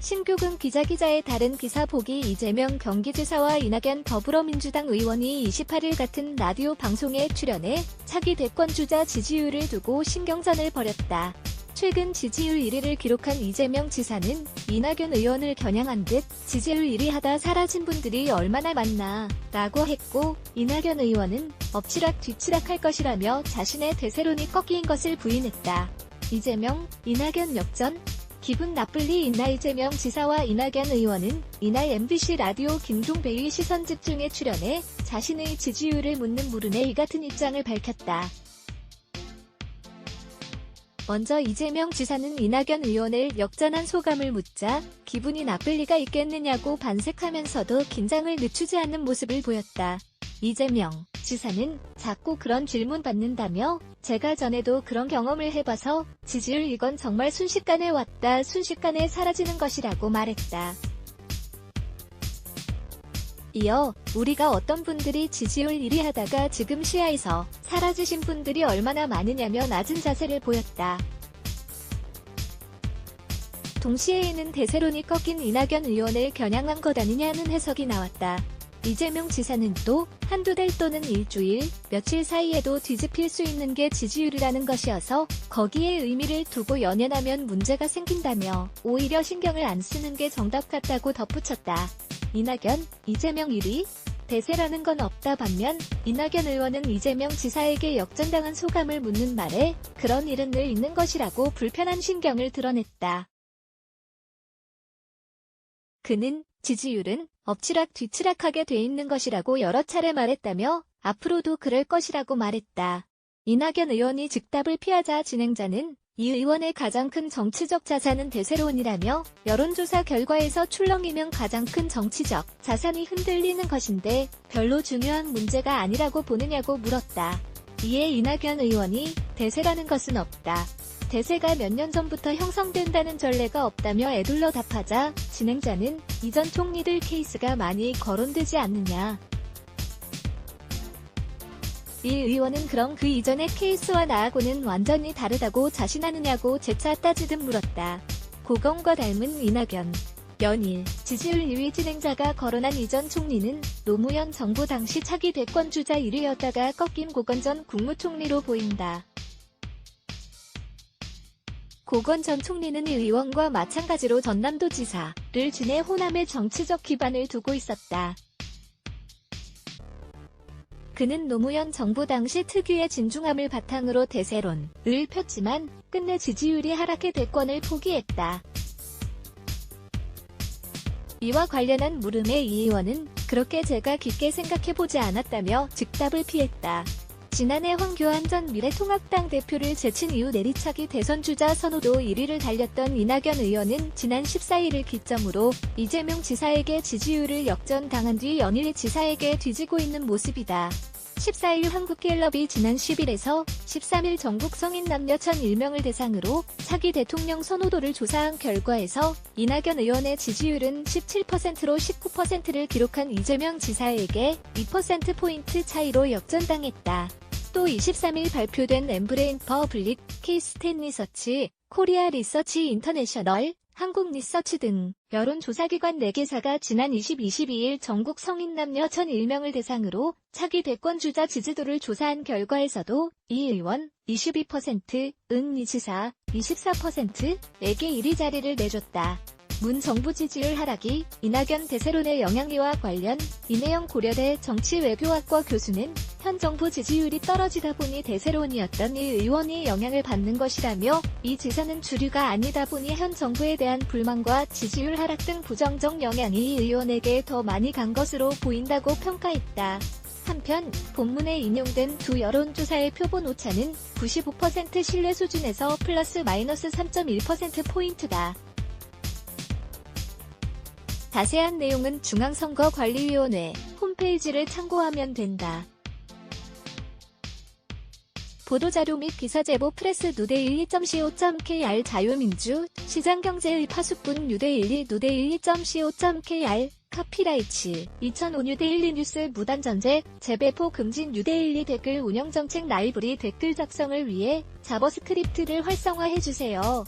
신규근 기자의 다른 기사 보기. 이재명 경기지사와 이낙연 더불어민주당 의원이 28일 같은 라디오 방송에 출연해 차기 대권주자 지지율을 두고 신경전을 벌였다. 최근 지지율 1위를 기록한 이재명 지사는 이낙연 의원을 겨냥한 듯 지지율 1위 하다 사라진 분들이 얼마나 많나 라고 했고, 이낙연 의원은 엎치락 뒤치락 할 것이라며 자신의 대세론이 꺾인 것을 부인했다. 이재명, 이낙연 역전? 기분 나쁠 리 있나? 이재명 지사와 이낙연 의원은 이날 MBC 라디오 김종배의 시선집중에 출연해 자신의 지지율을 묻는 물음에 이 같은 입장을 밝혔다. 먼저 이재명 지사는 이낙연 의원을 역전한 소감을 묻자 기분이 나쁠 리가 있겠느냐고 반색하면서도 긴장을 늦추지 않는 모습을 보였다. 이재명 지사는 자꾸 그런 질문 받는다며 제가 전에도 그런 경험을 해봐서 지지율 이건 정말 순식간에 왔다 순식간에 사라지는 것이라고 말했다. 이어 우리가 어떤 분들이 지지율 1위 하다가 지금 시야에서 사라지신 분들이 얼마나 많으냐며 낮은 자세를 보였다. 동시에 이는 대세론이 꺾인 이낙연 의원을 겨냥한 것 아니냐는 해석이 나왔다. 이재명 지사는 또 한두 달 또는 일주일, 며칠 사이에도 뒤집힐 수 있는 게 지지율이라는 것이어서 거기에 의미를 두고 연연하면 문제가 생긴다며 오히려 신경을 안 쓰는 게 정답 같다고 덧붙였다. 이낙연, 이재명 1위? 대세라는 건 없다. 반면 이낙연 의원은 이재명 지사에게 역전당한 소감을 묻는 말에 그런 일은 늘 있는 것이라고 불편한 심경을 드러냈다. 그는 지지율은 엎치락 뒤치락하게 돼 있는 것이라고 여러 차례 말했다며 앞으로도 그럴 것이라고 말했다. 이낙연 의원이 즉답을 피하자 진행자는 이 의원의 가장 큰 정치적 자산은 대세론이라며 여론조사 결과에서 출렁이면 가장 큰 정치적 자산이 흔들리는 것인데 별로 중요한 문제가 아니라고 보느냐고 물었다. 이에 이낙연 의원이 대세라는 것은 없다. 대세가 몇 년 전부터 형성된다는 전례가 없다며 에둘러 답하자 진행자는 이전 총리들 케이스가 많이 거론되지 않느냐. 이 의원은 그럼 그 이전의 케이스와 나하고는 완전히 다르다고 자신하느냐고 재차 따지듯 물었다. 고검과 닮은 이낙연. 연일 지지율 2위 진행자가 거론한 이전 총리는 노무현 정부 당시 차기 대권주자 1위였다가 꺾인 고건 전 국무총리로 보인다. 고건 전 총리는 이 의원과 마찬가지로 전남도지사를 지내 호남의 정치적 기반을 두고 있었다. 그는 노무현 정부 당시 특유의 진중함을 바탕으로 대세론을 폈지만 끝내 지지율이 하락해 대권을 포기했다. 이와 관련한 물음에 이 의원은 그렇게 제가 깊게 생각해보지 않았다며 즉답을 피했다. 지난해 황교안 전 미래통합당 대표를 제친 이후 내리차기 대선주자 선호도 1위를 달렸던 이낙연 의원은 지난 14일을 기점으로 이재명 지사에게 지지율을 역전당한 뒤 연일 지사에게 뒤지고 있는 모습이다. 14일 한국갤럽이 지난 10일에서 13일 전국 성인 남녀 1,001명을 대상으로 차기 대통령 선호도를 조사한 결과에서 이낙연 의원의 지지율은 17%로 19%를 기록한 이재명 지사에게 2%포인트 차이로 역전당했다. 또 23일 발표된 엠브레인 퍼블릭, K-스탠 리서치, 코리아 리서치 인터내셔널, 한국 리서치 등 여론조사기관 4개사가 지난 22일 전국 성인 남녀 1,001명을 대상으로 차기 대권주자 지지도를 조사한 결과에서도 이 의원 22%, 이 지사 24%에게 1위 자리를 내줬다. 문 정부 지지율 하락이 이낙연 대세론의 영향리와 관련, 이내영 고려대 정치외교학과 교수는 현 정부 지지율이 떨어지다 보니 대세론이었던 이 의원이 영향을 받는 것이라며 이 지사는 주류가 아니다 보니 현 정부에 대한 불만과 지지율 하락 등 부정적 영향이 이 의원에게 더 많이 간 것으로 보인다고 평가했다. 한편 본문에 인용된 두 여론조사의 표본 오차는 95% 신뢰 수준에서 플러스 마이너스 3.1%포인트다. 자세한 내용은 중앙선거관리위원회 홈페이지를 참고하면 된다. 보도자료 및 기사제보 프레스 누대12.co.kr 자유민주 시장경제의 파수꾼 누대12 누대12.co.kr 카피라이츠 2005 뉴데일리 뉴스 무단전제 재배포 금지 뉴데일리 댓글 운영정책 라이브리 댓글 작성을 위해 자버스크립트를 활성화해주세요.